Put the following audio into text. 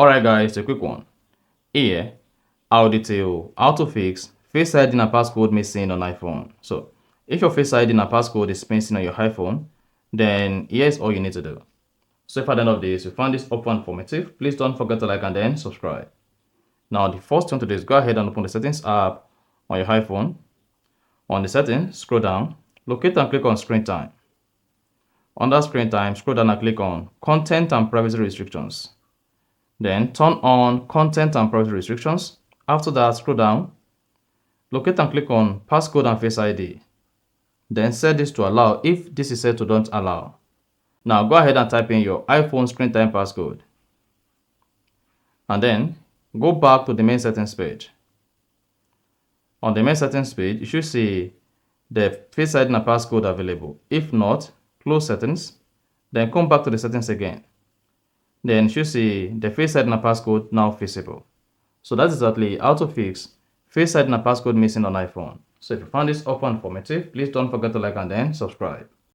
Alright guys, a quick one. Here, I'll detail how to fix Face ID and passcode missing on iPhone. So, if your Face ID and passcode is missing on your iPhone, then here's all you need to do. So if at the end of this you found this helpful and informative, please don't forget to like and then subscribe. Now the first thing to do is go ahead and open the settings app on your iPhone. On the settings, scroll down, locate and click on screen time. Under screen time, scroll down and click on content and privacy restrictions. Then turn on content and privacy restrictions. After that, scroll down, locate and click on passcode and face ID. Then set this to allow if this is set to don't allow. Now go ahead and type in your iPhone screen time passcode. And then go back to the main settings page. On the main settings page, you should see the Face ID and passcode available. If not, close settings, then come back to the settings again. Then you should see the Face ID and passcode now visible. So that's exactly how to fix Face ID and passcode missing on iPhone. So if you found this helpful and informative, please don't forget to like and then subscribe.